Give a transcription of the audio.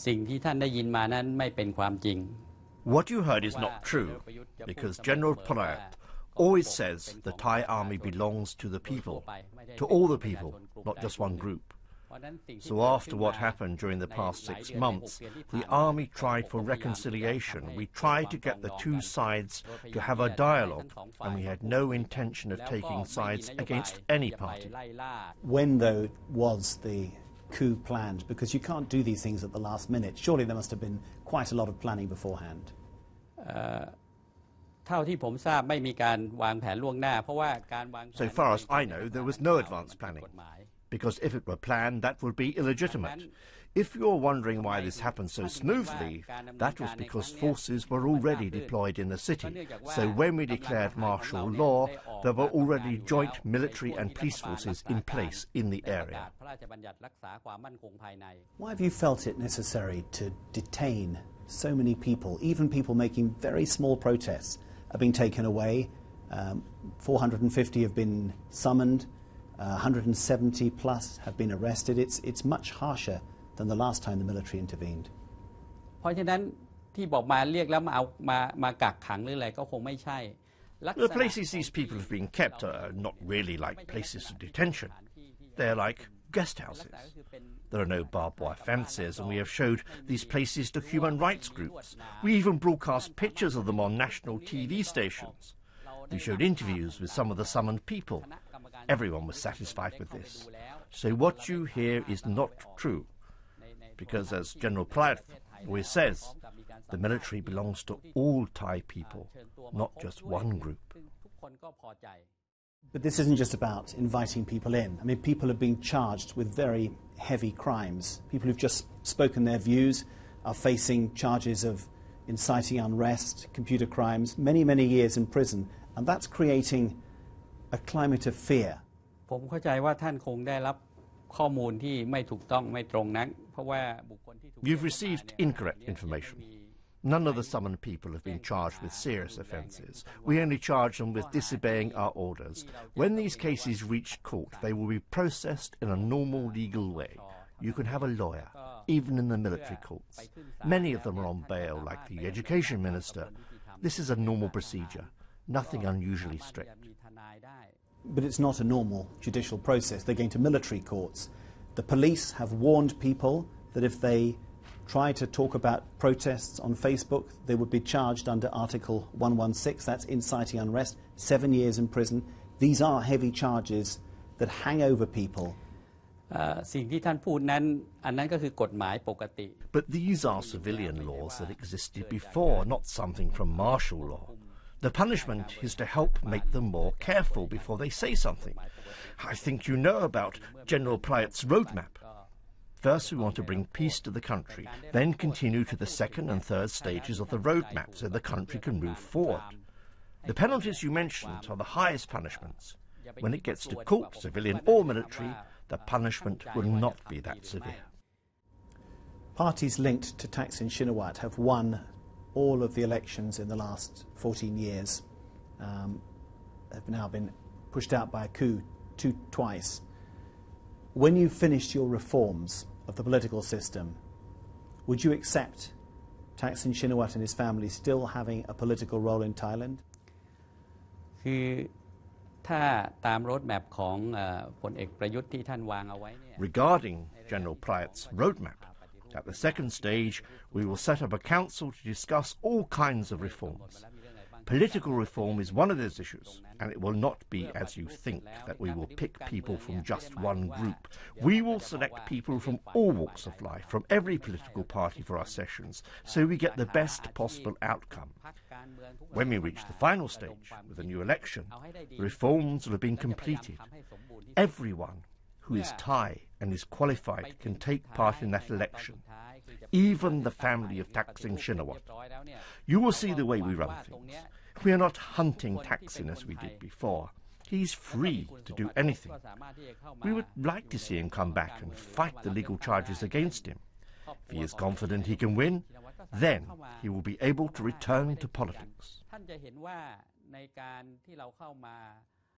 สิ่งที่ท่านได้ยินมานั้นไม่เป็นความจริง What you heard is not true, because General Prayut always says the Thai army belongs to the people, to all the people, not just one group. So after what happened during the past 6 months, the army tried for reconciliation. We tried to get the two sides to have a dialogue, and we had no intention of taking sides against any party. When, though, was the coup planned? Because you can't do these things at the last minute. Surely there must have been quite a lot of planning beforehand. เท่าที่ผมทราบไม่มีการวางแผนล่วงหน้าเพราะว่าการวางแผน So far as I know, there was no advance planning. Because if it were planned, that would be illegitimate. If you're wondering why this happened so smoothly, that was because forces were already deployed in the city. So when we declared martial law, there were already joint military and police forces in place in the area. Why have you felt it necessary to detain so many people, even people making very small protests are being taken away? 450 have been summoned. 170 plus have been arrested. It's much harsher than the last time the military intervened. เพราะฉะนั้นที่บอกมาเรียกแล้วมากักขังหรืออะไรก็คงไม่ใช่ The places these people have been kept are not really like places of detention. They're like guest houses. There are no barbed wire fences, and we have showed these places to human rights groups. We even broadcast pictures of them on national TV stations. We showed interviews with some of the summoned people. Everyone was satisfied with this. So what you hear is not true. Because as General Prayut always says, the military belongs to all Thai people, not just one group. But this isn't just about inviting people in. I mean, people have been charged with very heavy crimes. People who've just spoken their views are facing charges of inciting unrest, computer crimes, many, many years in prison. And that's creating a climate of fear. ผมเข้าใจว่าท่านคงได้รับข้อมูลที่ไม่ถูกต้องไม่ตรงนักเพราะว่าบุคคลที่ถูก You've received incorrect information. None of the summoned people have been charged with serious offences. We only charge them with disobeying our orders. When these cases reach court, they will be processed in a normal legal way. You can have a lawyer, even in the military courts. Many of them are on bail, like the education minister. This is a normal procedure, nothing unusually strict. But it's not a normal judicial process. They're going to military courts. The police have warned people that if they try to talk about protests on Facebook, they would be charged under Article 116. That's inciting unrest, 7 years in prison. These are heavy charges that hang over people. สิ่งที่ท่านพูดนั้นอันนั้นก็คือกฎหมายปกติ But these are civilian laws that existed before, not something from martial law. The punishment is to help make them more careful before they say something. I think you know about General Prayut's roadmap. First, we want to bring peace to the country, then continue to the second and third stages of the roadmap so the country can move forward. The penalties you mentioned are the highest punishments. When it gets to court, civilian or military, the punishment will not be that severe. Parties linked to Thaksin Shinawatra have won all of the elections in the last 14 years. Have now been pushed out by a coup twice. When you finished your reforms of the political system, would you accept Thaksin Shinawatra and his family still having a political role in Thailand? คือถ้าตามโรดแมพของพลเอกประยุทธ์ที่ท่านวางเอาไว้เนี่ย Regarding General Prayut's roadmap, at the second stage, we will set up a council to discuss all kinds of reforms. Political reform is one of those issues, and it will not be as you think, that we will pick people from just one group. We will select people from all walks of life, from every political party for our sessions, so we get the best possible outcome. When we reach the final stage, with a new election, the reforms will have been completed. Everyone who is Thai and is qualified can take part in that election, even the family of Thaksin Shinawatra. You will see the way we run things. We are not hunting Thaksin as we did before. He's free to do anything. We would like to see him come back and fight the legal charges against him. If he is confident he can win, then he will be able to return to politics.